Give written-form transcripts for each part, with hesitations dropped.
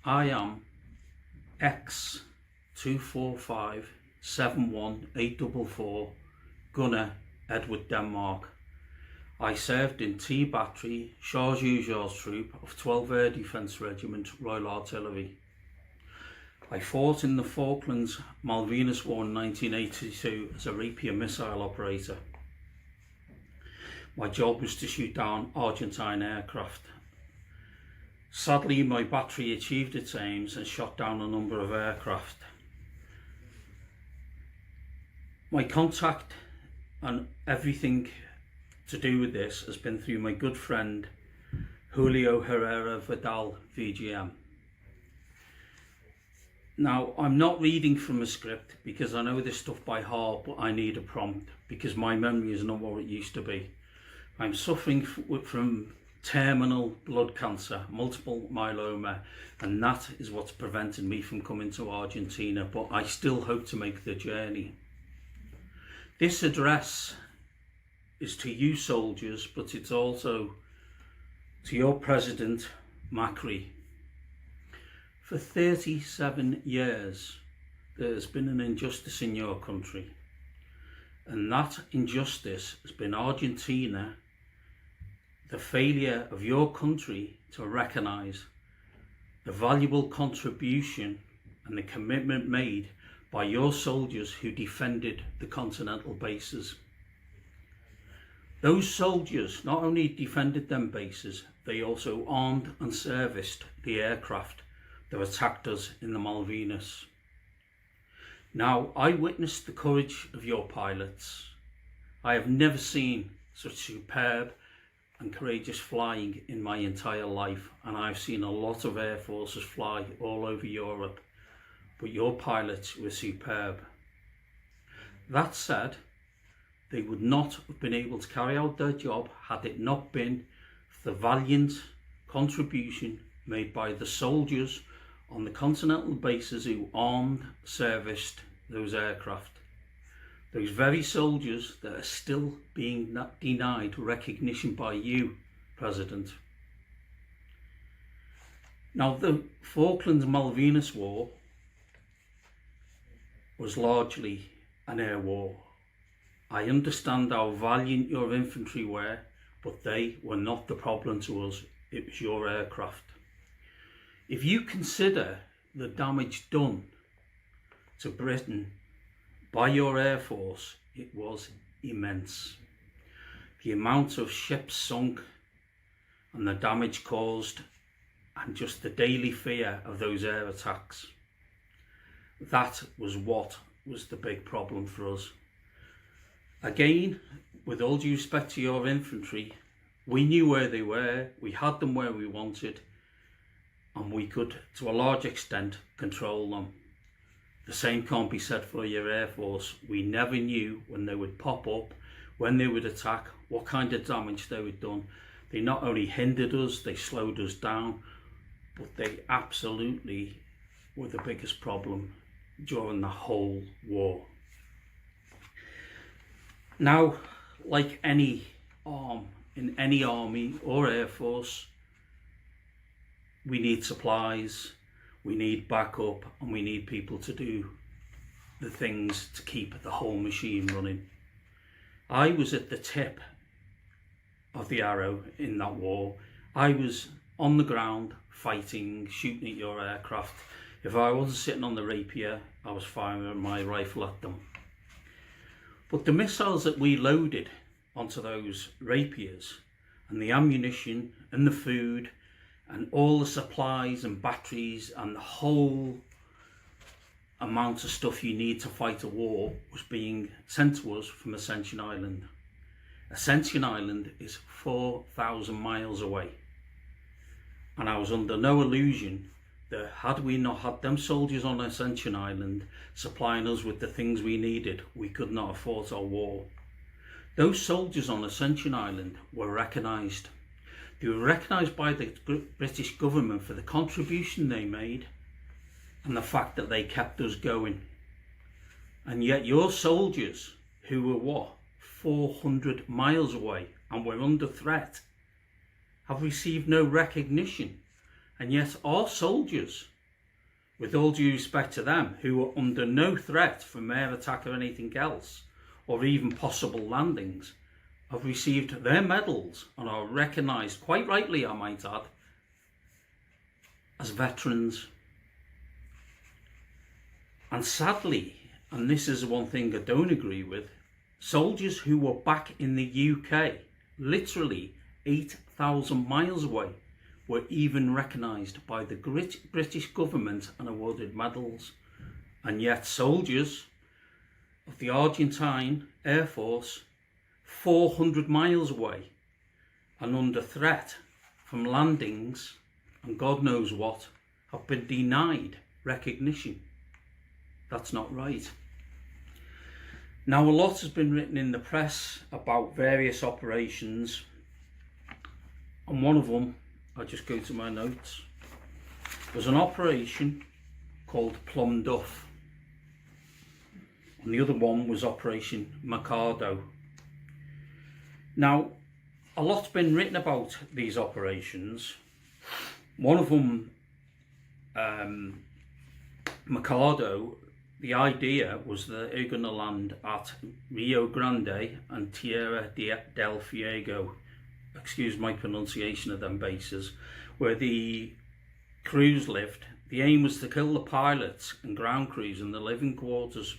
I am X24571844 Gunner Edward Denmark. I served in T Battery, Charles Troop of 12th Air Defence Regiment, Royal Artillery. I fought in the Falklands Malvinas War in 1982 as a rapier missile operator. My job was to shoot down Argentine aircraft. Sadly, my battery achieved its aims and shot down a number of aircraft. My contact and everything to do with this has been through my good friend Julio Herrera Vidal, VGM. Now, I'm not reading from a script because I know this stuff by heart, but I need a prompt because my memory is not what it used to be. I'm suffering from terminal blood cancer, multiple myeloma, and that is what's prevented me from coming to Argentina, but I still hope to make the journey. This address is to you soldiers, but it's also to your president, Macri. For 37 years, there has been an injustice in your country, and that injustice has been Argentina, the failure of your country to recognise the valuable contribution and the commitment made by your soldiers who defended the continental bases. Those soldiers not only defended them bases, they also armed and serviced the aircraft that attacked us in the Malvinas. Now, I witnessed the courage of your pilots. I have never seen such superb and courageous flying in my entire life, and I've seen a lot of air forces fly all over Europe, but your pilots were superb. That said, they would not have been able to carry out their job had it not been for the valiant contribution made by the soldiers on the continental bases who armed, serviced those aircraft. Those very soldiers that are still being denied recognition by you, President. Now, the Falklands Malvinas War was largely an air war. I understand how valiant your infantry were, but they were not the problem to us. It was your aircraft. If you consider the damage done to Britain by your Air Force, it was immense. The amount of ships sunk and the damage caused, and just the daily fear of those air attacks. That was what was the big problem for us. Again, with all due respect to your infantry, we knew where they were, we had them where we wanted, and we could, to a large extent, control them. The same can't be said for your Air Force. We never knew when they would pop up, when they would attack, what kind of damage they would done. They not only hindered us, they slowed us down, but they absolutely were the biggest problem during the whole war. Now, like any arm in any army or Air Force, we need supplies, we need backup, and we need people to do the things to keep the whole machine running. I was at the tip of the arrow in that war. I was on the ground fighting, shooting at your aircraft. If I wasn't sitting on the rapier, I was firing my rifle at them. But the missiles that we loaded onto those rapiers, and the ammunition and the food and all the supplies and batteries and the whole amount of stuff you need to fight a war, was being sent to us from Ascension Island. Ascension Island is 4,000 miles away, and I was under no illusion that had we not had them soldiers on Ascension Island supplying us with the things we needed, we could not have fought our war. Those soldiers on Ascension Island were recognised. They were recognised by the British government for the contribution they made and the fact that they kept us going. And yet your soldiers, who were 400 miles away and were under threat, have received no recognition. And yet our soldiers with all due respect to them, who are under no threat from air attack or anything else, or even possible landings, have received their medals and are recognised, quite rightly I might add, as veterans. And sadly, and this is one thing I don't agree with, soldiers who were back in the UK, literally 8,000 miles away, were even recognised by the British government and awarded medals. And yet soldiers of the Argentine Air Force, 400 miles away and under threat from landings and God knows what, have been denied recognition. That's not right. Now, a lot has been written in the press about various operations, and one of them, I'll just go to my notes, was an operation called Plum Duff, and the other one was Operation Mikado. Now, a lot's been written about these operations. One of them, Mikado, the idea was that they're going to land at Rio Grande and Tierra del Fuego, excuse my pronunciation of them bases, where the crews lived. The aim was to kill the pilots and ground crews in the living quarters.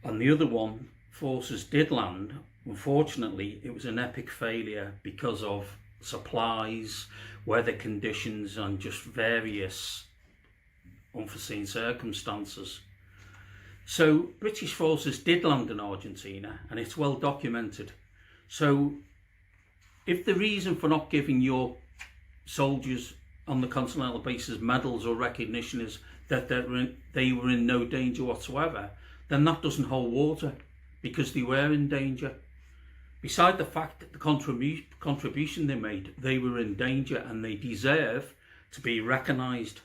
And the other one, forces did land. Unfortunately, it was an epic failure because of supplies, weather conditions, and just various unforeseen circumstances. So British forces did land in Argentina, and it's well documented. So if the reason for not giving your soldiers on the continental bases medals or recognition is that they were in no danger whatsoever, then that doesn't hold water, because they were in danger. Beside the fact that the contribution they made, they were in danger and they deserve to be recognised.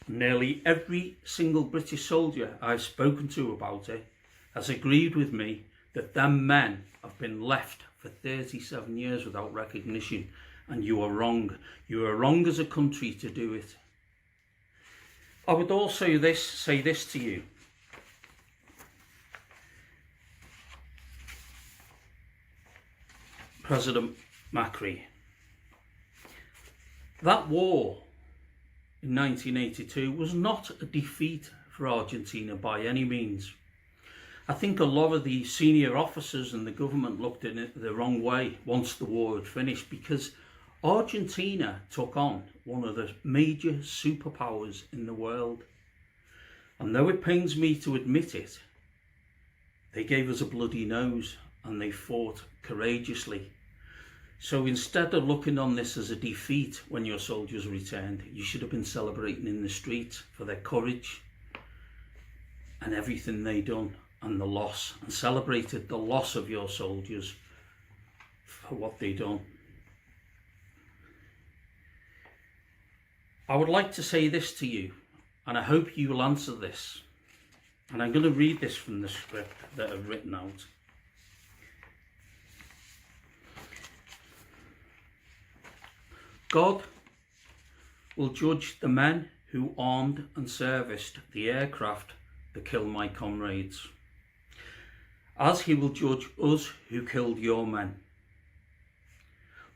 Nearly every single British soldier I've spoken to about it has agreed with me that them men have been left for 37 years without recognition, and you are wrong. You are wrong as a country to do it. I would also say this to you. President Macri, that war in 1982 was not a defeat for Argentina by any means. I think a lot of the senior officers in the government looked at it the wrong way once the war had finished, because Argentina took on one of the major superpowers in the world. And though it pains me to admit it, they gave us a bloody nose and they fought courageously. So instead of looking on this as a defeat when your soldiers returned, you should have been celebrating in the streets for their courage and everything they done, and the loss, and celebrated the loss of your soldiers for what they done. I would like to say this to you, and I hope you will answer this. And I'm going to read this from the script that I've written out. God will judge the men who armed and serviced the aircraft that killed my comrades, as he will judge us who killed your men.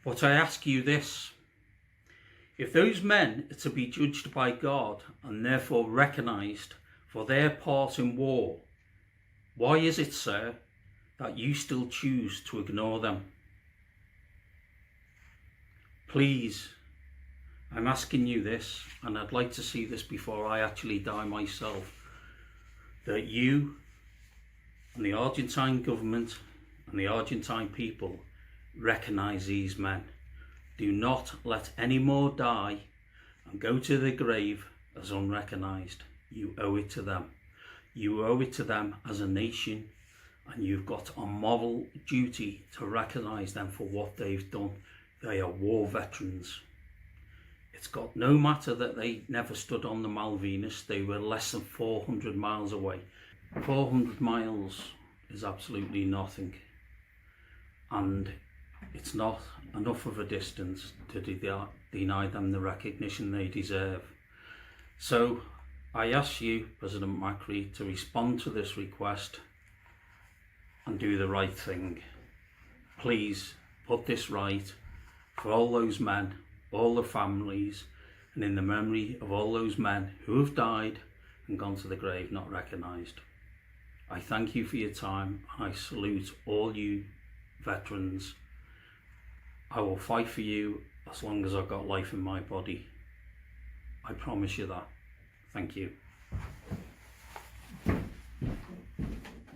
But I ask you this: if those men are to be judged by God and therefore recognised for their part in war, why is it, sir, that you still choose to ignore them? Please, I'm asking you this, and I'd like to see this before I actually die myself, that you and the Argentine government and the Argentine people recognise these men. Do not let any more die and go to the grave as unrecognised. You owe it to them. You owe it to them as a nation, and you've got a moral duty to recognise them for what they've done. They are war veterans. It's got no matter that they never stood on the Malvinas. They were less than 400 miles away. 400 miles is absolutely nothing. And it's not enough of a distance to deny them the recognition they deserve. So I ask you, President Macri, to respond to this request and do the right thing. Please put this right for all those men, all the families, and in the memory of all those men who have died and gone to the grave not recognised. I thank you for your time. I salute all you veterans. I will fight for you as long as I've got life in my body. I promise you that. Thank you.